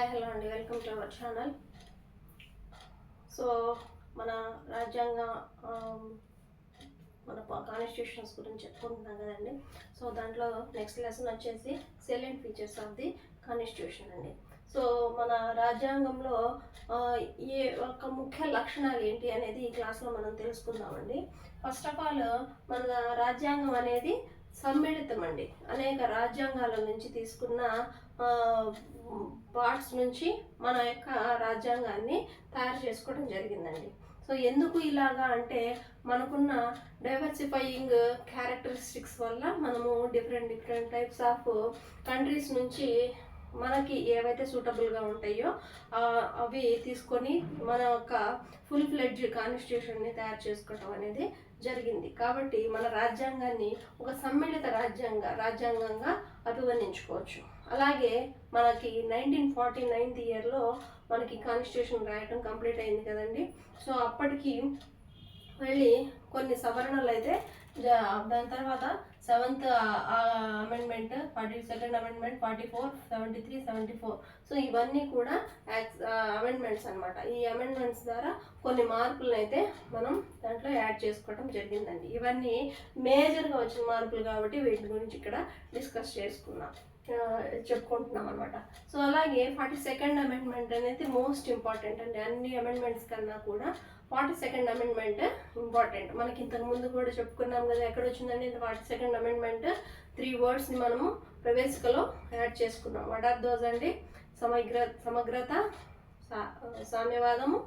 Hi hello అండి, welcome to our channel. So మన రాజ్యాంగ మన కాన్స్టిట్యూషన్స్ గురించి చెప్పుకుంటున్నాం కదండి. సో దాంట్లో నెక్స్ట్ లెసన్ వచ్చేసి సెలెంట్ ఫీచర్స్ ఆఫ్ ది కాన్స్టిట్యూషన్ అండి. సో మన రాజ్యాంగంలో ఏ ఒక ముఖ్య లక్షణాలు ఏంటి అనేది ఈ క్లాస్లో మనం తెలుసుకుందామండి. ఫస్ట్ ఆఫ్ ఆల్ మన రాజ్యాంగం అనేది సమ్మిళితం అండి. అనేక రాజ్యాంగాల నుంచి తీసుకున్న పార్ట్స్ నుంచి మన యొక్క రాజ్యాంగాన్ని తయారు చేసుకోవడం జరిగిందండి. సో ఎందుకు ఇలాగా అంటే మనకున్న డైవర్సిఫైయింగ్ క్యారెక్టరిస్టిక్స్ వల్ల మనము డిఫరెంట్ టైప్స్ ఆఫ్ కంట్రీస్ నుంచి మనకి ఏవైతే సూటబుల్గా ఉంటాయో అవి తీసుకొని మన యొక్క ఫుల్ ఫ్లెడ్జ్ కాన్స్టిట్యూషన్ని తయారు చేసుకోవటం అనేది జరిగింది. కాబట్టి మన రాజ్యాంగాన్ని ఒక సమ్మిళిత రాజ్యాంగంగా అభివర్ణించుకోవచ్చు. అలాగే మనకి 1949 ఇయర్లో మనకి కాన్స్టిట్యూషన్ రాయటం కంప్లీట్ అయింది కదండి. సో అప్పటికి వెళ్ళి కొన్ని సవరణలు అయితే దాని తర్వాత 7th amendment, 42nd amendment, 44, 73, 74. So ఇవన్నీ కూడా అమెండ్మెంట్స్ అనమాట. ఈ అమెండ్మెంట్స్ ద్వారా కొన్ని మార్పులను అయితే మనం దాంట్లో యాడ్ చేసుకోవడం జరిగిందండి. ఇవన్నీ మేజర్గా వచ్చిన మార్పులు కాబట్టి వీటి గురించి ఇక్కడ డిస్కస్ చెప్పుకుంటున్నాం అనమాట. సో అలాగే 42nd అమెండ్మెంట్ అనేది మోస్ట్ ఇంపార్టెంట్ అండి. అన్ని అమెండ్మెంట్స్ కన్నా కూడా 42nd అమెండ్మెంట్ ఇంపార్టెంట్. మనకి ఇంతకు ముందు కూడా చెప్పుకున్నాం కదా, ఎక్కడ వచ్చిందండి 42nd అమెండ్మెంట్. 3 wordsని మనము ప్రవేశికలో యాడ్ చేసుకున్నాం. వాట్ ఆర్ దోస్ అండి? సమగ్రత, సామ్యవాదము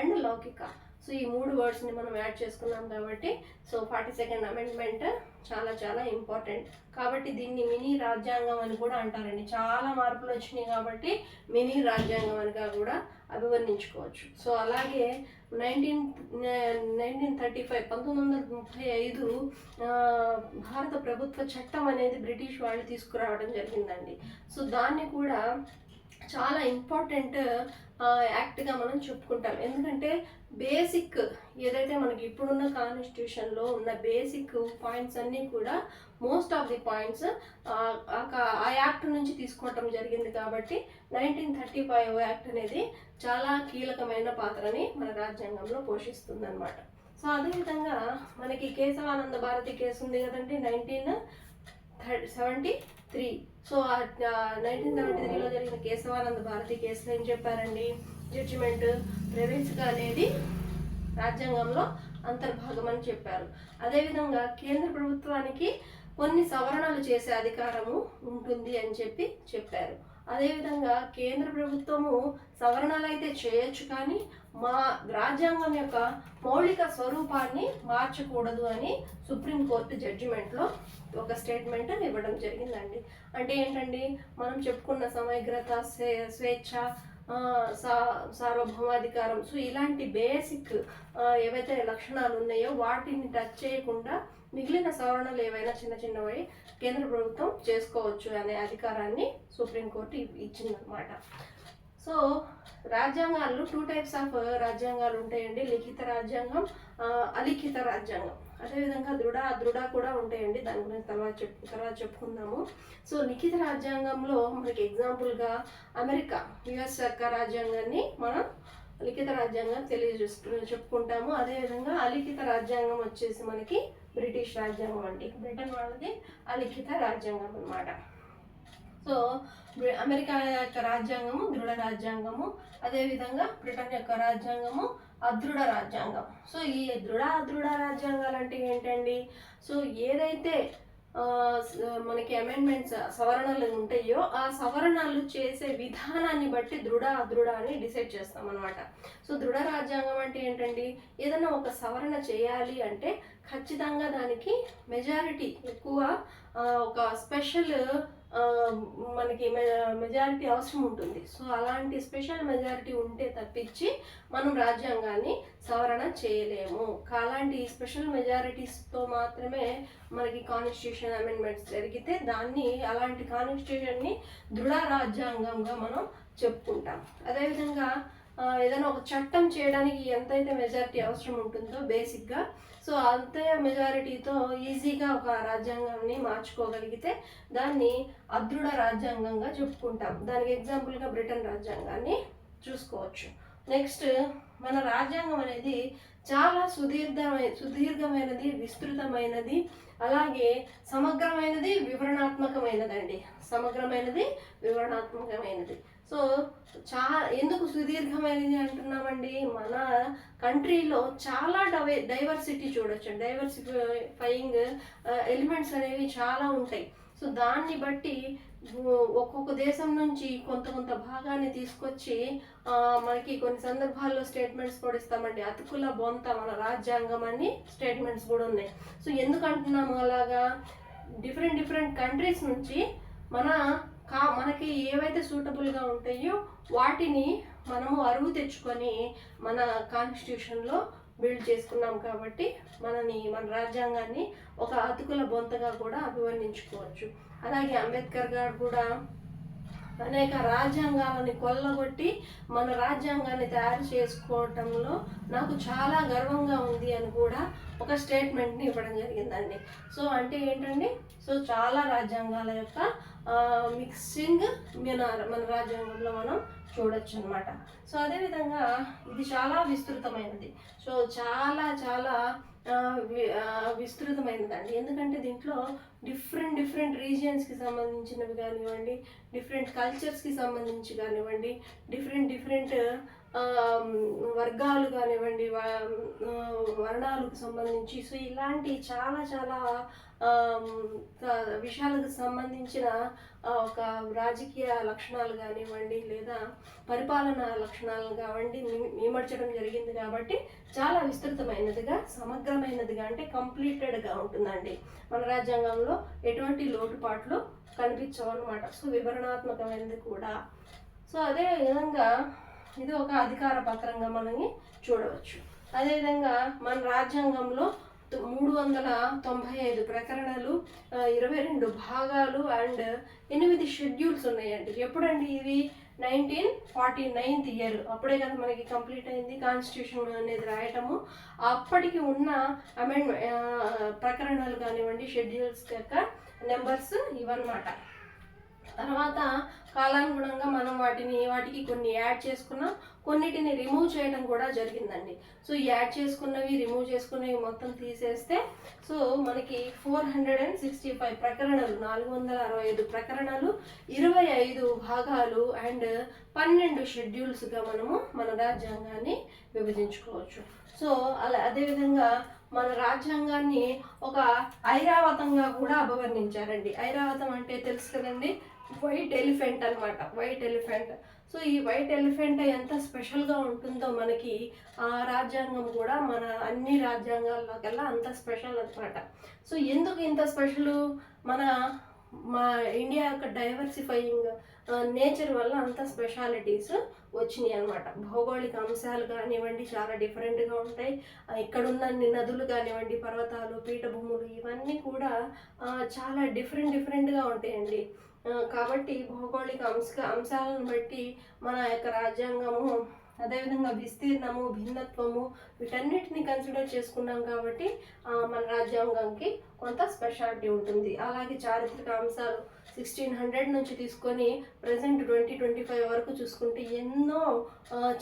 అండ్ లౌకిక. సో ఈ 3 wordsని మనం యాడ్ చేసుకున్నాం కాబట్టి సో 42nd అమెండ్మెంట్ చాలా చాలా ఇంపార్టెంట్. కాబట్టి దీన్ని మినీ రాజ్యాంగం అని కూడా అంటారండి. చాలా మార్పులు వచ్చినాయి కాబట్టి మినీ రాజ్యాంగం అనిగా కూడా అభివర్ణించుకోవచ్చు. సో అలాగే 1935 భారత ప్రభుత్వ చట్టం అనేది బ్రిటిష్ వాళ్ళు తీసుకురావడం జరిగిందండి. సో దాన్ని కూడా చాలా ఇంపార్టెంట్ యాక్ట్గా మనం చెప్పుకుంటాం. ఎందుకంటే బేసిక్ ఏదైతే మనకి ఇప్పుడున్న కాన్స్టిట్యూషన్లో ఉన్న బేసిక్ పాయింట్స్ అన్నీ కూడా మోస్ట్ ఆఫ్ ది పాయింట్స్ ఆ యాక్ట్ నుంచి తీసుకోవటం జరిగింది. కాబట్టి 1935 యాక్ట్ అనేది చాలా కీలకమైన పాత్రని మన రాజ్యాంగంలో పోషిస్తుంది అనమాట. సో అదేవిధంగా మనకి కేశవానంద భారతి కేసు ఉంది కదండి, 1973. సో 1973లో జరిగిన కేశవానంద భారతి కేసులో ఏం చెప్పారండి? జడ్జిమెంట్ ప్రవేశిక అనేది రాజ్యాంగంలో అంతర్భాగం అని చెప్పారు. అదేవిధంగా కేంద్ర ప్రభుత్వానికి కొన్ని సవరణలు చేసే అధికారము ఉంటుంది అని చెప్పారు. అదేవిధంగా కేంద్ర ప్రభుత్వము సవరణలు అయితే చేయొచ్చు, కానీ మా రాజ్యాంగం యొక్క మౌలిక స్వరూపాన్ని మార్చకూడదు అని సుప్రీంకోర్టు జడ్జిమెంట్లో ఒక స్టేట్మెంట్ ఇవ్వడం జరిగిందండి. అంటే ఏంటండి, మనం చెప్పుకున్న సమగ్రత, స్వేచ్ఛ, సార్వభౌమాధికారం, సో ఇలాంటి బేసిక్ ఏవైతే లక్షణాలు ఉన్నాయో వాటిని టచ్ చేయకుండా మిగిలిన సవరణలు ఏవైనా చిన్నవి కేంద్ర ప్రభుత్వం చేసుకోవచ్చు అనే అధికారాన్ని సుప్రీంకోర్టు ఇచ్చిందనమాట. సో రాజ్యాంగాలు 2 types ఆఫ్ రాజ్యాంగాలు ఉంటాయండి. లిఖిత రాజ్యాంగం, అలిఖిత రాజ్యాంగం. అదేవిధంగా అదృఢ కూడా ఉంటాయండి. దాని గురించి తర్వాత చెప్పుకుందాము. సో లిఖిత రాజ్యాంగంలో మనకి ఎగ్జాంపుల్గా అమెరికా యుఎస్ యొక్క రాజ్యాంగాన్ని మనం లిఖిత రాజ్యాంగం చెప్పుకుంటాము. అదేవిధంగా అలిఖిత రాజ్యాంగం వచ్చేసి మనకి బ్రిటిష్ రాజ్యాంగం అండి. బ్రిటన్ వాళ్ళది అలిఖిత రాజ్యాంగం అన్నమాట. సో అమెరికా యొక్క రాజ్యాంగము దృఢ రాజ్యాంగము, అదేవిధంగా బ్రిటన్ యొక్క రాజ్యాంగము అదృఢ రాజ్యాంగం. సో ఈ అదృఢ రాజ్యాంగాలు అంటే ఏంటండి? సో ఏదైతే మనకి అమెండ్మెంట్స్ సవరణలు ఉంటాయో ఆ సవరణలు చేసే విధానాన్ని బట్టి అదృఢ అని డిసైడ్ చేస్తాం అనమాట. సో దృఢ రాజ్యాంగం అంటే ఏంటండి? ఏదైనా ఒక సవరణ చేయాలి అంటే ఖచ్చితంగా దానికి మెజారిటీ ఎక్కువ, ఒక స్పెషల్ మనకి మెజారిటీ అవసరం ఉంటుంది. సో అలాంటి స్పెషల్ మెజారిటీ ఉంటే తప్పించి మనం రాజ్యాంగాన్ని సవరణ చేయలేము. అలాంటి స్పెషల్ మెజారిటీస్తో మాత్రమే మనకి కాన్స్టిట్యూషన్ అమెండ్మెంట్స్ జరిగితే అలాంటి కాన్స్టిట్యూషన్ని దృఢ రాజ్యాంగంగా మనం చెప్పుకుంటాం. అదేవిధంగా ఏదైనా ఒక చట్టం చేయడానికి ఎంతైతే మెజారిటీ అవసరం ఉంటుందో బేసిక్గా, సో సో అంతే మెజారిటీతో ఈజీగా ఒక రాజ్యాంగాన్ని మార్చుకోగలిగితే దాన్ని అదృఢ రాజ్యాంగంగా చెప్పుకుంటాం. దానికి ఎగ్జాంపుల్గా బ్రిటన్ రాజ్యాంగాన్ని చూసుకోవచ్చు. నెక్స్ట్, మన రాజ్యాంగం అనేది చాలా సుదీర్ఘమైనది, విస్తృతమైనది, అలాగే సమగ్రమైనది, వివరణాత్మకమైనదండి. సమగ్రమైనది, వివరణాత్మకమైనది. సో ఎందుకు సుదీర్ఘమైనది అంటున్నామండి? మన కంట్రీలో చాలా డైవర్సిటీ చూడొచ్చు. డైవర్సిఫైయింగ్ ఎలిమెంట్స్ అనేవి చాలా ఉంటాయి. సో దాన్ని బట్టి ఒక్కొక్క దేశం నుంచి కొంత భాగాన్ని తీసుకొచ్చి మనకి కొన్ని సందర్భాల్లో స్టేట్మెంట్స్ కూడా ఇస్తామండి. అతుకుల బొంత మన రాజ్యాంగం అని స్టేట్మెంట్స్ కూడా ఉన్నాయి. సో ఎందుకు అంటున్నాము అలాగా? డిఫరెంట్ కంట్రీస్ నుంచి మనకి ఏవైతే సూటబుల్గా ఉంటాయో వాటిని మనము అరువు తెచ్చుకొని మన కాన్స్టిట్యూషన్లో బిల్డ్ చేసుకున్నాం కాబట్టి మన రాజ్యాంగాన్ని ఒక అతుకుల బొంతగా కూడా అభివర్ణించుకోవచ్చు. అలాగే అంబేద్కర్ గారు కూడా అనేక రాజ్యాంగాలని కొల్లగొట్టి మన రాజ్యాంగాన్ని తయారు చేసుకోవటంలో నాకు చాలా గర్వంగా ఉంది అని కూడా ఒక స్టేట్మెంట్ని ఇవ్వడం జరిగిందండి. సో అంటే ఏంటండి? సో చాలా రాజ్యాంగాల యొక్క మిక్సింగ్ మన రాజ్యాంగంలో మనం చూడొచ్చు అనమాట. సో అదేవిధంగా ఇది చాలా విస్తృతమైనది. సో చాలా విస్తృతమైనదండి. ఎందుకంటే దీంట్లో డిఫరెంట్ రీజియన్స్కి సంబంధించినవి కానివ్వండి, డిఫరెంట్ కల్చర్స్కి సంబంధించి కానివ్వండి, డిఫరెంట్ వర్గాలు కానివ్వండి, వర్ణాలకు సంబంధించి, సో ఇలాంటి చాలా విషయాలకు సంబంధించిన ఒక రాజకీయ లక్షణాలు కానివ్వండి లేదా పరిపాలనా లక్షణాలు కావండి ఇమర్చడం జరిగింది. కాబట్టి చాలా విస్తృతమైనదిగా, సమగ్రమైనదిగా, అంటే కంప్లీటెడ్గా ఉంటుందండి. మన రాజ్యాంగంలో ఎటువంటి లోటుపాట్లు కనిపించవు అన్నమాట. సో వివరణాత్మకమైనది కూడా. సో అదే విధంగా ఇది ఒక అధికార పత్రంగా మనని చూడవచ్చు. అదేవిధంగా మన రాజ్యాంగంలో 395 ప్రకరణలు, 22 భాగాలు అండ్ 8 షెడ్యూల్స్ ఉన్నాయండి. ఎప్పుడండి ఇవి? 1949 ఇయర్. అప్పుడే కదా మనకి కంప్లీట్ అయింది కాన్స్టిట్యూషన్ అనేది రాయటము. అప్పటికి ఉన్న ప్రకరణలు కానివ్వండి, షెడ్యూల్స్ యొక్క నెంబర్స్ ఇవన్నమాట. తర్వాత కాలానుగుణంగా మనం వాటికి కొన్ని యాడ్ చేసుకున్నాం, కొన్నిటిని రిమూవ్ చేయడం కూడా జరిగిందండి. సో యాడ్ చేసుకున్నవి, రిమూవ్ చేసుకున్నవి మొత్తం తీసేస్తే సో మనకి 465 ప్రకరణలు, 465 ప్రకరణలు, 25 భాగాలు అండ్ 12 షెడ్యూల్స్గా మనము మన రాజ్యాంగాన్ని విభజించుకోవచ్చు. సో అదేవిధంగా మన రాజ్యాంగాన్ని ఒక ఐరావతంగా కూడా అభివర్ణించారండి. ఐరావతం అంటే తెలుసు కదండి, వైట్ ఎలిఫెంట్ అనమాట. White elephant. సో ఈ వైట్ ఎలిఫెంట్ ఎంత స్పెషల్గా ఉంటుందో మనకి ఆ రాజ్యాంగం కూడా మన అన్ని రాజ్యాంగాల్లో కల్లా అంత స్పెషల్ అనమాట. సో ఎందుకు ఇంత స్పెషల్? మా ఇండియా యొక్క డైవర్సిఫైయింగ్ నేచర్ వల్ల అంత స్పెషాలిటీస్ వచ్చినాయి అనమాట. భౌగోళిక అంశాలు కానివ్వండి చాలా డిఫరెంట్గా ఉంటాయి. ఇక్కడున్న నదులు కానివ్వండి, పర్వతాలు, పీఠభూములు, ఇవన్నీ కూడా చాలా డిఫరెంట్గా ఉంటాయండి. కాబట్టి భౌగోళిక అంశాలను బట్టి మన యొక్క రాజ్యాంగము, అదేవిధంగా విస్తీర్ణము, భిన్నత్వము, వీటన్నిటిని కన్సిడర్ చేసుకున్నాం కాబట్టి మన రాజ్యాంగంకి కొంత స్పెషాలిటీ ఉంటుంది. అలాగే చారిత్రక అంశాలు 1600 నుంచి తీసుకొని ప్రజెంట్ 2025 వరకు చూసుకుంటే ఎన్నో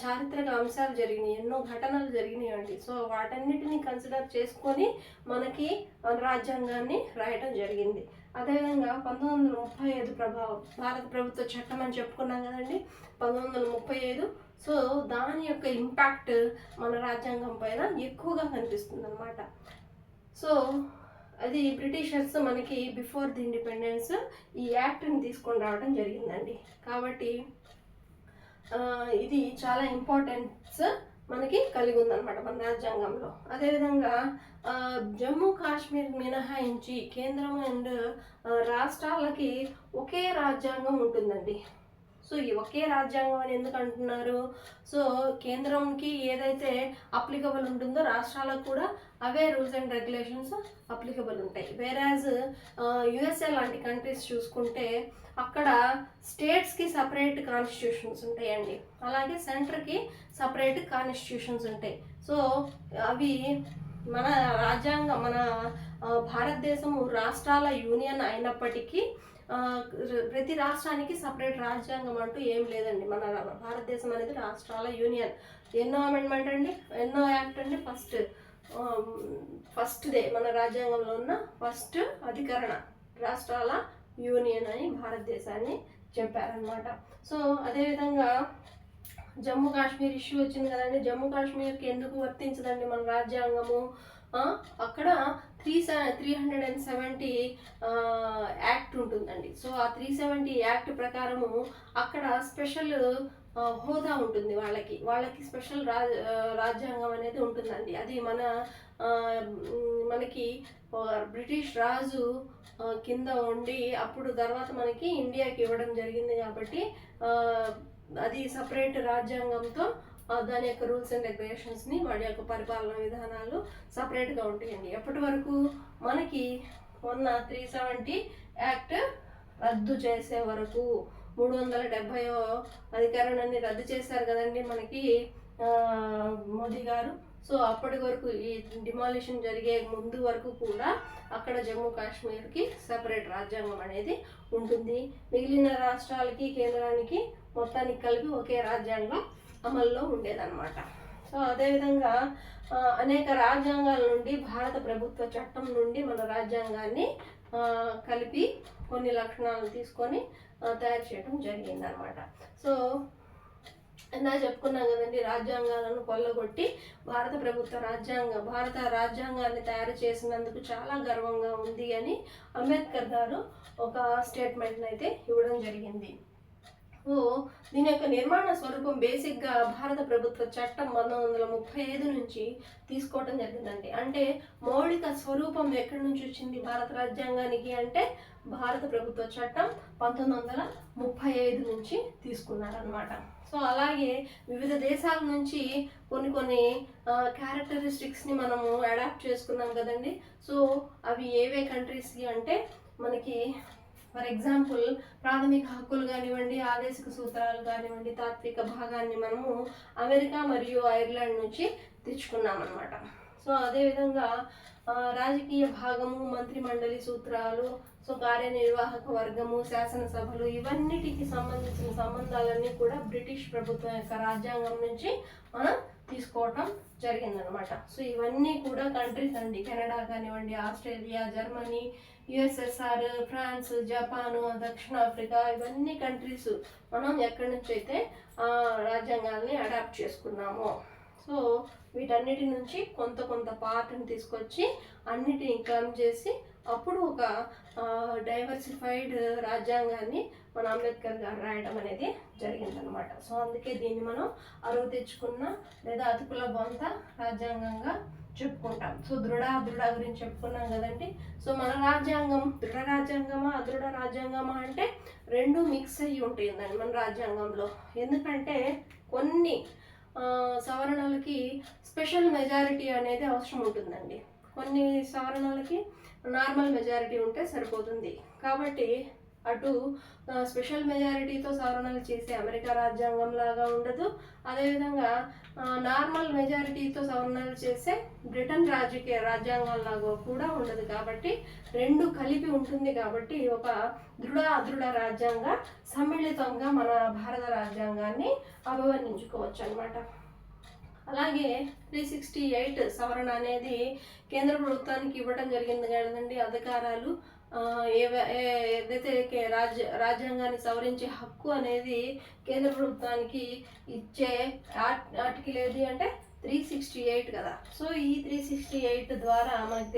చారిత్రక అంశాలు జరిగినాయి, ఎన్నో ఘటనలు జరిగినాయండి. సో వాటన్నిటిని కన్సిడర్ చేసుకొని మనకి రాజ్యాంగాన్ని రాయటం జరిగింది. అదేవిధంగా 1935 భారత ప్రభుత్వ చట్టం అని చెప్పుకున్నాం కదండి, 1935. సో దాని యొక్క ఇంపాక్ట్ మన రాజ్యాంగం పైన ఎక్కువగా కనిపిస్తుంది అనమాట. సో అది బ్రిటిషర్స్ మనకి బిఫోర్ ది ఇండిపెండెన్స్ ఈ యాక్ట్ని తీసుకొని రావడం జరిగిందండి. కాబట్టి ఇది చాలా ఇంపార్టెన్స్ మనకి కలిగి ఉందన్నమాట మన రాజ్యాంగంలో. అదేవిధంగా జమ్మూ కాశ్మీర్ మినహాయించి కేంద్రం అండ్ రాష్ట్రాలకి ఒకే రాజ్యాంగం ఉంటుందండి. సో ఈ ఒకే రాజ్యాంగం అని ఎందుకు అంటున్నారు? సో కేంద్రంకి ఏదైతే అప్లికబుల్ ఉంటుందో రాష్ట్రాలకు కూడా అవే రూల్స్ అండ్ రెగ్యులేషన్స్ అప్లికబుల్ ఉంటాయి. వేరాజ్ యుఎస్ఏ లాంటి కంట్రీస్ చూసుకుంటే అక్కడ స్టేట్స్కి సపరేట్ కాన్స్టిట్యూషన్స్ ఉంటాయండి, అలాగే సెంటర్కి సపరేట్ కాన్స్టిట్యూషన్స్ ఉంటాయి. సో అవి మన రాజ్యాంగం మన భారతదేశము రాష్ట్రాల యూనియన్ అయినప్పటికీ ప్రతి రాష్ట్రానికి సపరేట్ రాజ్యాంగం అంటూ ఏం లేదండి. మన భారతదేశం అనేది రాష్ట్రాల యూనియన్. ఎన్నో అమెండ్మెంట్ అండి, ఎన్నో యాక్ట్ అండి? ఫస్ట్దే మన రాజ్యాంగంలో ఉన్న ఫస్ట్ అధికరణ రాష్ట్రాల యూనియన్ అని భారతదేశాన్ని చెప్పారనమాట. సో అదేవిధంగా జమ్మూ కాశ్మీర్ ఇష్యూ వచ్చింది కదండి. జమ్మూ కాశ్మీర్కి ఎందుకు వర్తించదండి మన రాజ్యాంగము? అక్కడ 370 యాక్ట్ ఉంటుందండి. సో ఆ 370 యాక్ట్ ప్రకారము అక్కడ స్పెషల్ హోదా ఉంటుంది. వాళ్ళకి స్పెషల్ రాజ్యాంగం అనేది ఉంటుందండి. అది మనకి బ్రిటిష్ రాజు కింద ఉండి అప్పుడు తర్వాత మనకి ఇండియాకి ఇవ్వడం జరిగింది కాబట్టి అది సపరేట్ రాజ్యాంగంతో దాని యొక్క రూల్స్ అండ్ రెగ్యులేషన్స్ని వాడి యొక్క పరిపాలన విధానాలు సపరేట్గా ఉంటాయండి. ఎప్పటి వరకు మనకి మొన్న 370 యాక్ట్ రద్దు చేసే వరకు 370వ అధికరణాన్ని రద్దు చేశారు కదండి మనకి మోదీ గారు. సో అప్పటి వరకు ఈ డిమాలిషన్ జరిగే ముందు వరకు కూడా అక్కడ జమ్మూ కాశ్మీర్కి సపరేట్ రాజ్యాంగం అనేది ఉంటుంది. మిగిలిన రాష్ట్రాలకి కేంద్రానికి మొత్తానికి కలిపి ఒకే రాజ్యాంగం అమల్లో ఉండేదన్నమాట. సో అదేవిధంగా అనేక రాజ్యాంగాల నుండి భారత ప్రభుత్వ చట్టం నుండి మన రాజ్యాంగాన్ని కలిపి కొన్ని లక్షణాలను తీసుకొని తయారు చేయడం జరిగిందనమాట. సో ఇందాక చెప్పుకున్నాం కదండి, రాజ్యాంగాలను కొల్లగొట్టి భారత రాజ్యాంగాన్ని తయారు చేసినందుకు చాలా గర్వంగా ఉంది అని అంబేద్కర్ గారు ఒక స్టేట్మెంట్ని అయితే ఇవ్వడం జరిగింది. సో దీని యొక్క నిర్మాణ స్వరూపం బేసిక్గా భారత ప్రభుత్వ చట్టం 1935 నుంచి తీసుకోవడం జరిగిందండి. అంటే మౌలిక స్వరూపం ఎక్కడి నుంచి వచ్చింది భారత రాజ్యాంగానికి అంటే భారత ప్రభుత్వ చట్టం 1935 నుంచి తీసుకున్నారనమాట. సో అలాగే వివిధ దేశాల నుంచి కొన్ని క్యారెక్టరిస్టిక్స్ని మనము అడాప్ట్ చేసుకున్నాం కదండి. సో అవి ఏవే కంట్రీస్కి అంటే మనకి ఫర్ ఎగ్జాంపుల్ ప్రాథమిక హక్కులు కానివ్వండి, ఆదేశిక సూత్రాలు కానివ్వండి, తాత్విక భాగాన్ని మనము అమెరికా మరియు ఐర్లాండ్ నుంచి తెచ్చుకున్నాం అనమాట. సో అదేవిధంగా రాజకీయ భాగము, మంత్రి మండలి సూత్రాలు, సో కార్యనిర్వాహక వర్గము, శాసనసభలు ఇవన్నిటికి సంబంధించిన సంబంధాలన్నీ కూడా బ్రిటిష్ ప్రభుత్వం యొక్క రాజ్యాంగం నుంచి మనం తీసుకోవటం జరిగిందనమాట. సో ఇవన్నీ కూడా కంట్రీస్ అండి. కెనడా కానివ్వండి, Australia, Germany, USSR, France, Japan, దక్షిణాఫ్రికా ఇవన్నీ కంట్రీస్ మనం ఎక్కడి నుంచి అయితే రాజ్యాంగాల్ని అడాప్ట్ చేసుకున్నామో సో వీటన్నిటి నుంచి కొంత పార్ట్ని తీసుకొచ్చి అన్నిటిని కమ్ చేసి అప్పుడు ఒక డైవర్సిఫైడ్ రాజ్యాంగాన్ని మన అంబేద్కర్ గారు రాయడం అనేది జరిగిందనమాట. సో అందుకే దీన్ని మనం అరువు తెచ్చుకున్న లేదా అతుకుల బొంత రాజ్యాంగంగా చెప్పుకుంటాం. సో అదృఢ గురించి చెప్పుకున్నాం కదండి. సో మన రాజ్యాంగం దృఢ రాజ్యాంగమా అదృఢ రాజ్యాంగమా అంటే రెండు మిక్స్ అయ్యి ఉంటుందండి మన రాజ్యాంగంలో. ఎందుకంటే కొన్ని సవరణలకి స్పెషల్ మెజారిటీ అనేది అవసరం ఉంటుందండి. కొన్ని సవరణలకి నార్మల్ మెజారిటీ ఉంటే సరిపోతుంది. కాబట్టి అటు స్పెషల్ మెజారిటీతో సవరణలు చేసే అమెరికా రాజ్యాంగం లాగా ఉండదు, అదేవిధంగా నార్మల్ మెజారిటీతో సవరణలు చేసే బ్రిటన్ రాజ్యాంగం లాగా కూడా ఉండదు. కాబట్టి రెండు కలిపి ఉంటుంది. కాబట్టి ఒక అదృఢ రాజ్యాంగ సమ్మిళితంగా మన భారత రాజ్యాంగాన్ని అభివర్ణించుకోవచ్చు అనమాట. అలాగే 368 సవరణ అనేది కేంద్ర ప్రభుత్వానికి ఇవ్వడం జరిగింది కదండి అధికారాలు. ఏదైతే రాజ్యాంగాన్ని సవరించే హక్కు అనేది కేంద్ర ప్రభుత్వానికి ఇచ్చే ఆర్టికల్ ఏది అంటే 368 కదా. సో ఈ 368 ద్వారా మనకు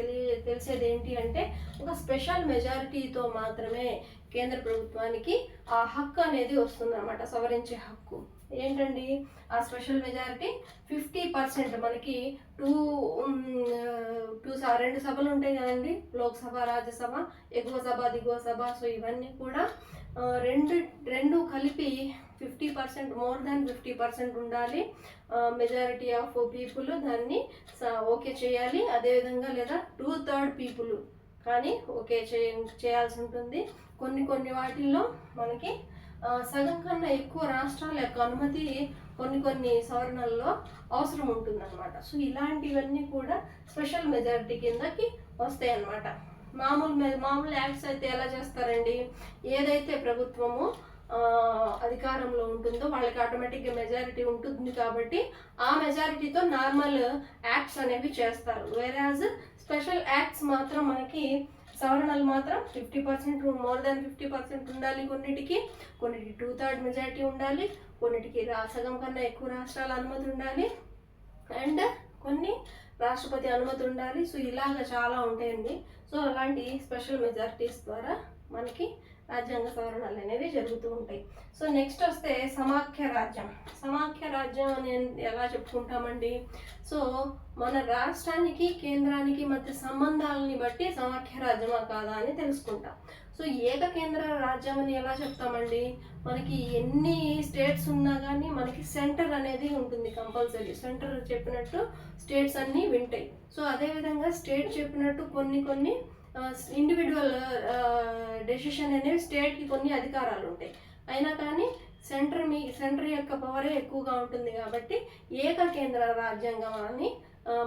తెలిసేది ఏంటి అంటే ఒక స్పెషల్ మెజారిటీతో మాత్రమే కేంద్ర ప్రభుత్వానికి ఆ హక్కు అనేది వస్తుందన్నమాట, సవరించే హక్కు. ఏంటండి ఆ స్పెషల్ మెజారిటీ? 50%. మనకి రెండు సభలు ఉంటాయి కదండి, లోక్సభ, రాజ్యసభ, ఎగువ సభ, దిగువ సభ. సో ఇవన్నీ కూడా రెండు కలిపి 50%, మోర్ దాన్ 50% ఉండాలి. మెజారిటీ ఆఫ్ పీపుల్ దాన్ని ఓకే చేయాలి. అదేవిధంగా లేదా 2/3 పీపుల్ కానీ ఓకే చేయాల్సి ఉంటుంది. కొన్ని వాటిల్లో మనకి సగం కన్నా ఎక్కువ రాష్ట్రాల యొక్క అనుమతి కొన్ని సవరణల్లో అవసరం ఉంటుందన్నమాట. సో ఇలాంటివన్నీ కూడా స్పెషల్ మెజారిటీ కిందకి వస్తాయి అన్నమాట. మామూలు యాక్ట్స్ అయితే ఎలా చేస్తారండి, ఏదైతే ప్రభుత్వము అధికారంలో ఉంటుందో వాళ్ళకి ఆటోమేటిక్గా మెజారిటీ ఉంటుంది కాబట్టి ఆ మెజారిటీతో నార్మల్ యాక్ట్స్ అనేవి చేస్తారు. వేరాజ్ స్పెషల్ యాక్ట్స్ మాత్రం మనకి సవరణలు మాత్రం 50%, మోర్ దాన్ 50% ఉండాలి. కొన్నిటికి 2/3 మెజారిటీ ఉండాలి, కొన్నిటికి సగం కన్నా ఎక్కువ రాష్ట్రాల అనుమతి ఉండాలి, అండ్ కొన్ని రాష్ట్రపతి అనుమతి ఉండాలి. సో ఇలాగ చాలా ఉంటాయండి. సో అలాంటి స్పెషల్ మెజారిటీస్ ద్వారా మనకి రాజ్యాంగ సవరణలు అనేవి జరుగుతూ ఉంటాయి. సో నెక్స్ట్ వస్తే సమాఖ్య రాజ్యం. సమాఖ్య రాజ్యం అని ఎలా చెప్పుకుంటామండి, సో మన రాష్ట్రానికి కేంద్రానికి మధ్య సంబంధాలని బట్టి సమాఖ్య రాజ్యమా కాదా అని తెలుసుకుంటాం. సో ఏకకేంద్ర రాజ్యం అని ఎలా చెప్తామండి, మనకి ఎన్ని స్టేట్స్ ఉన్నా కానీ మనకి సెంటర్ అనేది ఉంటుంది కంపల్సరీ. సెంటర్ చెప్పినట్టు స్టేట్స్ అన్నీ వింటాయి. సో అదేవిధంగా స్టేట్ చెప్పినట్టు కొన్ని ఇండివిజువల్ డెసిషన్ అనేవి స్టేట్కి కొన్ని అధికారాలు ఉంటాయి. అయినా కానీ సెంటర్ యొక్క పవరే ఎక్కువగా ఉంటుంది కాబట్టి ఏకకేంద్ర రాజ్యాంగం అని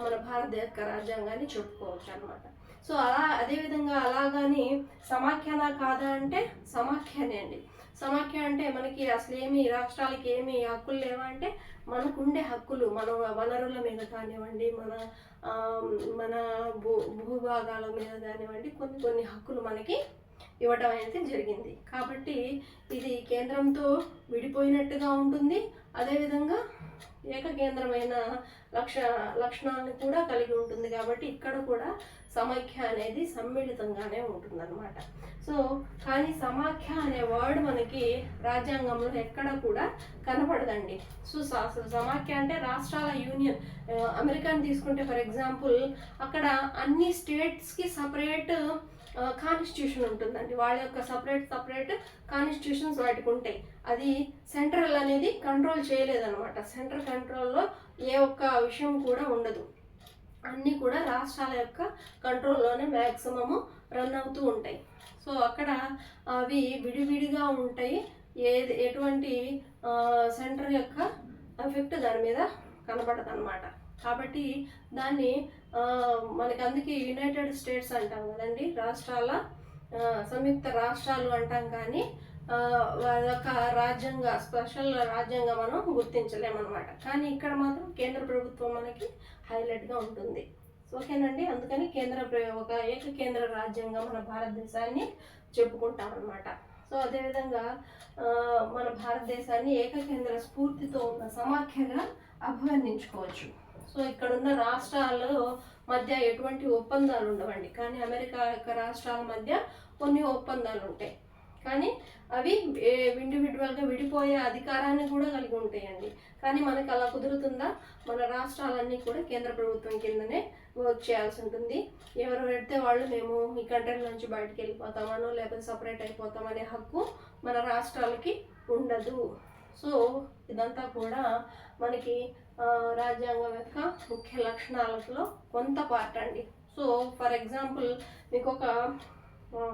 మన భారత యొక్క రాజ్యాంగాన్ని చెప్పుకోవచ్చు అనమాట. సో అదేవిధంగా అలాగని సమాఖ్యనా కాదా అంటే సమాఖ్యనే అండి. సమాఖ్య అంటే మనకి అసలు రాష్ట్రాలకి ఏమి హక్కులు లేవా అంటే మనకుండే హక్కులు, మన వనరుల మీద కానివ్వండి, మన భూభాగాల మీద కానివ్వండి, కొన్ని హక్కులు మనకి ఇవ్వటం అనేది జరిగింది. కాబట్టి ఇది కేంద్రంతో విడిపోయినట్టుగా ఉంటుంది, అదేవిధంగా ఏకకేంద్రమైన లక్షణాలను కూడా కలిగి ఉంటుంది. కాబట్టి ఇక్కడ కూడా సమాఖ్య అనేది సమ్మిళితంగానే ఉంటుందన్నమాట. సో కానీ సమాఖ్య అనే వర్డ్ మనకి రాజ్యాంగంలో ఎక్కడ కూడా కనపడదండి. సో సమాఖ్య అంటే రాష్ట్రాల యూనియన్. అమెరికాని తీసుకుంటే ఫర్ ఎగ్జాంపుల్ అక్కడ అన్ని స్టేట్స్కి సపరేట్ కాన్స్టిట్యూషన్ ఉంటుందండి. వాళ్ళ యొక్క సపరేట్ కాన్స్టిట్యూషన్స్ వాటికి ఉంటాయి. అది సెంట్రల్ అనేది కంట్రోల్ చేయలేదన్నమాట. సెంట్రల్ కంట్రోల్లో ఏ ఒక్క విషయం కూడా ఉండదు. అన్నీ కూడా రాష్ట్రాల యొక్క కంట్రోల్లోనే మ్యాక్సిమము రన్ అవుతూ ఉంటాయి. సో అక్కడ అవి విడివిడిగా ఉంటాయి. ఎటువంటి సెంటర్ యొక్క ఎఫెక్ట్ దాని మీద కనపడదు అన్నమాట. కాబట్టి దాన్ని మనకి అందుకే యునైటెడ్ స్టేట్స్ అంటాం కదండి, రాష్ట్రాల సంయుక్త రాష్ట్రాలు అంటాం. కానీ అదొక స్పెషల్ రాజ్యాంగం మనం గుర్తించలేమన్నమాట. కానీ ఇక్కడ మాత్రం కేంద్ర ప్రభుత్వం మనకి హైలైట్గా ఉంటుంది. ఓకేనండి, అందుకని ఒక ఏకకేంద్ర రాజ్యాంగం మన భారతదేశాన్ని చెప్పుకుంటాం అన్నమాట. సో అదేవిధంగా మన భారతదేశాన్ని ఏకకేంద్ర స్ఫూర్తితో ఉన్న సమాఖ్యగా అభివర్ణించుకోవచ్చు. సో ఇక్కడున్న రాష్ట్రాల మధ్య ఎటువంటి ఒప్పందాలు ఉండవండి, కానీ అమెరికా యొక్క రాష్ట్రాల మధ్య కొన్ని ఒప్పందాలు ఉంటాయి. కానీ అవి ఇండివిజువల్గా విడిపోయే అధికారాన్ని కూడా కలిగి ఉంటాయండి. కానీ మనకి అలా కుదురుతుందా? మన రాష్ట్రాలన్నీ కూడా కేంద్ర ప్రభుత్వం కిందనే వర్క్ చేయాల్సి ఉంటుంది. ఎవరు పెడితే వాళ్ళు మేము ఈ కంట్రీ నుంచి బయటకు వెళ్ళిపోతామనో లేకపోతే సపరేట్ అయిపోతామనే హక్కు మన రాష్ట్రాలకి ఉండదు. సో ఇదంతా కూడా మనకి రాజ్యాంగం యొక్క ముఖ్య లక్షణాలలో కొంత పార్ట్ అండి. సో ఫర్ ఎగ్జాంపుల్ మీకు ఒక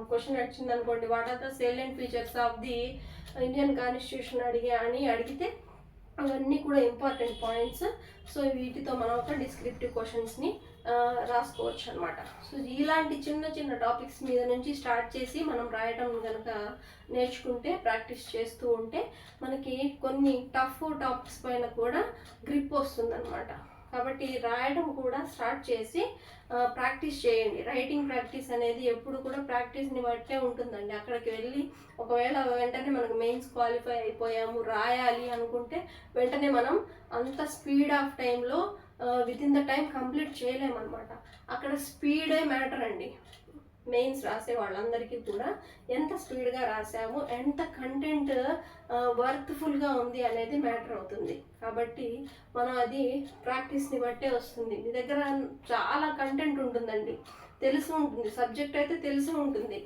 క్వశ్చన్ వచ్చింది అనుకోండి, what are the salient features of the Indian constitution అడిగితే అవన్నీ కూడా ఇంపార్టెంట్ పాయింట్స్. సో వీటితో మనం ఒక డిస్క్రిప్టివ్ క్వశ్చన్స్ని రాసుకోవచ్చు అనమాట. సో ఇలాంటి చిన్న టాపిక్స్ మీద నుంచి స్టార్ట్ చేసి మనం రాయటం కనుక నేర్చుకుంటే, ప్రాక్టీస్ చేస్తూ ఉంటే మనకి కొన్ని టఫ్ టాపిక్స్ పైన కూడా గ్రిప్ వస్తుందన్నమాట. కాబట్టి రాయడం కూడా స్టార్ట్ చేసి ప్రాక్టీస్ చేయండి. రైటింగ్ ప్రాక్టీస్ అనేది ఎప్పుడు కూడా ప్రాక్టీస్ని బట్టే ఉంటుందండి. అక్కడికి వెళ్ళి ఒకవేళ వెంటనే మనకు మెయిన్స్ క్వాలిఫై అయిపోయాము రాయాలి అనుకుంటే వెంటనే మనం అంత స్పీడ్ ఆఫ్ టైంలో వితిన్ ద టైం కంప్లీట్ చేయలేమన్నమాట. అక్కడ స్పీడే మ్యాటర్ అండి. మెయిన్స్ రాసే వాళ్ళందరికీ కూడా ఎంత స్పీడ్గా రాసాము, ఎంత కంటెంట్ వర్త్ఫుల్గా ఉంది అనేది మ్యాటర్ అవుతుంది. కాబట్టి మనం అది ప్రాక్టీస్ని బట్టే వస్తుంది. మీ దగ్గర చాలా కంటెంట్ ఉంటుందండి, తెలిసి ఉంటుంది, సబ్జెక్ట్ అయితే తెలిసి ఉంటుంది,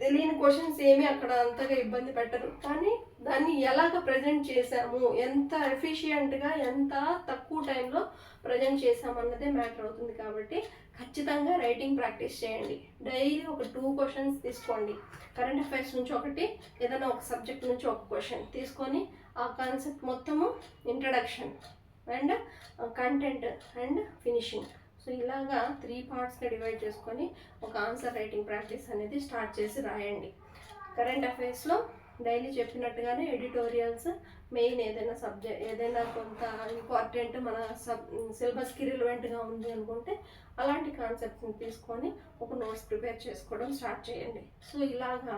తెలియని క్వశ్చన్స్ ఏమీ అక్కడ అంతగా ఇబ్బంది పెట్టరు. కానీ దాన్ని ఎలాగ ప్రజెంట్ చేసాము, ఎంత ఎఫిషియెంట్గా ఎంత తక్కువ టైంలో ప్రజెంట్ చేసామన్నదే మ్యాటర్ అవుతుంది. కాబట్టి ఖచ్చితంగా రైటింగ్ ప్రాక్టీస్ చేయండి. డైలీ ఒక 2 క్వశ్చన్స్ తీసుకోండి. కరెంట్ అఫైర్స్ నుంచి ఒకటి, ఏదైనా ఒక సబ్జెక్ట్ నుంచి ఒక క్వశ్చన్ తీసుకొని ఆ కాన్సెప్ట్ మొత్తము introduction and content and finishing. So ఇలాగా 3 పార్ట్స్గా డివైడ్ చేసుకొని ఒక ఆన్సర్ రైటింగ్ ప్రాక్టీస్ అనేది స్టార్ట్ చేసి రాయండి. కరెంట్ అఫైర్స్లో డైలీ చెప్పినట్టుగానే ఎడిటోరియల్స్, మెయిన్ ఏదైనా సబ్జెక్ట్ ఏదైనా కొంత ఇంపార్టెంట్ మన సిలబస్కి రిలవెంట్గా ఉంది అనుకుంటే అలాంటి కాన్సెప్ట్స్ని తీసుకొని ఒక నోట్స్ ప్రిపేర్ చేసుకోవడం స్టార్ట్ చేయండి. సో ఇలాగా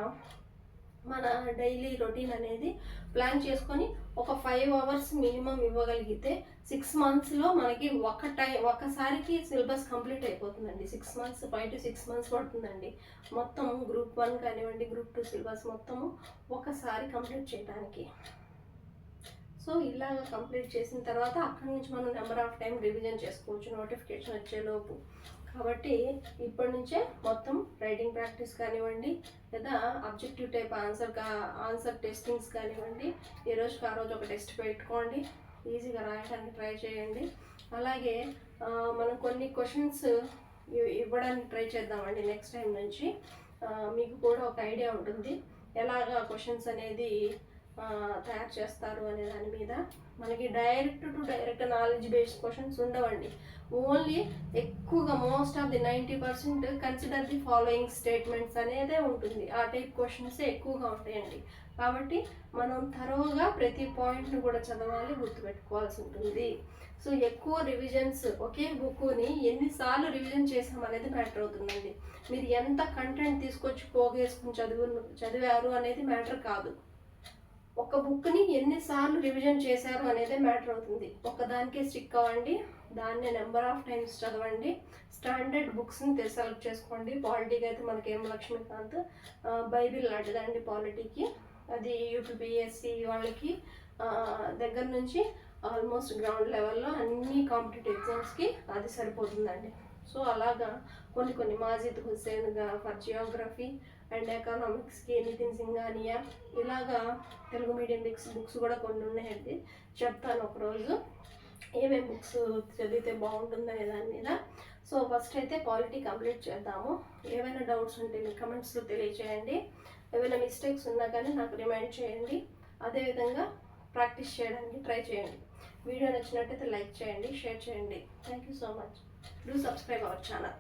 మన డైలీ రొటీన్ అనేది ప్లాన్ చేసుకొని ఒక 5 అవర్స్ మినిమం ఇవ్వగలిగితే 6 మంత్స్లో మనకి ఒకసారికి సిలబస్ కంప్లీట్ అయిపోతుందండి. 6 మంత్స్ 5 to 6 మంత్స్ పడుతుందండి మొత్తం గ్రూప్ 1 కానివ్వండి, గ్రూప్ 2 సిలబస్ మొత్తము ఒకసారి కంప్లీట్ చేయడానికి. సో ఇలాగ కంప్లీట్ చేసిన తర్వాత అక్కడి నుంచి మనం నెంబర్ ఆఫ్ టైం రివిజన్ చేసుకోవచ్చు నోటిఫికేషన్ వచ్చేలోపు. కాబట్టి ఇప్పటి నుంచే మొత్తం రైటింగ్ ప్రాక్టీస్ కానివ్వండి, లేదా అబ్జెక్టివ్ టైప్ ఆన్సర్ టెస్టింగ్స్ కానివ్వండి, ఏ రోజుకి ఆ రోజు ఒక టెస్ట్ పెట్టుకోండి, ఈజీగా రాయడానికి ట్రై చేయండి. అలాగే మనం కొన్ని క్వశ్చన్స్ ఇవ్వడానికి ట్రై చేద్దామండి నెక్స్ట్ టైం నుంచి. మీకు కూడా ఒక ఐడియా ఉంటుంది ఎలాగా క్వశ్చన్స్ అనేది తయారు చేస్తారు అనే దాని మీద. మనకి డైరెక్ట్ నాలెడ్జ్ బేస్డ్ క్వశ్చన్స్ ఉండవండి. ఓన్లీ ఎక్కువగా most of the 90% consider the following statements అనేదే ఉంటుంది. ఆ టైప్ క్వశ్చన్స్ ఎక్కువగా ఉంటాయండి. కాబట్టి మనం థరోగా ప్రతి పాయింట్ను కూడా చదవాలి, గుర్తుపెట్టుకోవాల్సి ఉంటుంది. సో ఎక్కువ రివిజన్స్ ఒకే బుక్ని ఎన్నిసార్లు రివిజన్ చేసామనేది మ్యాటర్ అవుతుందండి. మీరు ఎంత కంటెంట్ తీసుకొచ్చి పోగేసుకుని చదివారు అనేది మ్యాటర్ కాదు. ఒక బుక్ని ఎన్నిసార్లు రివిజన్ చేశారు అనేదే మ్యాటర్ అవుతుంది. ఒకదానికే స్టిక్ అవ్వండి, దాన్ని నెంబర్ ఆఫ్ టైమ్స్ చదవండి. స్టాండర్డ్ బుక్స్ని సెలెక్ట్ చేసుకోండి. పాలిటీకి అయితే మనకి ఏం లక్ష్మీకాంత్ బైబిల్ లాంటిదండి పాలిటీకి. అది యూపీపీఎస్సీ వాళ్ళకి దగ్గర నుంచి ఆల్మోస్ట్ గ్రౌండ్ లెవెల్లో అన్ని కాంపిటేటివ్ ఎగ్జామ్స్కి అది సరిపోతుందండి. సో అలాగా కొన్ని Majid Hussain for geography and ఎకనామిక్స్కి నితిన్ సింఘానియా, ఇలాగా తెలుగు మీడియం బుక్స్ కూడా కొన్ని ఉన్నాయండి. చెప్తాను ఒకరోజు ఏమేమి బుక్స్ చదివితే బాగుంటుందనే దాని మీద. సో ఫస్ట్ అయితే పాలిటీ కంప్లీట్ చేద్దాము. ఏమైనా డౌట్స్ ఉంటే మీ కమెంట్స్లో తెలియచేయండి. ఏమైనా మిస్టేక్స్ ఉన్నా కానీ నాకు రిమైండ్ చేయండి. అదేవిధంగా ప్రాక్టీస్ చేయడానికి ట్రై చేయండి. వీడియో నచ్చినట్టయితే లైక్ చేయండి, షేర్ చేయండి. Thank you so much. Do subscribe our channel.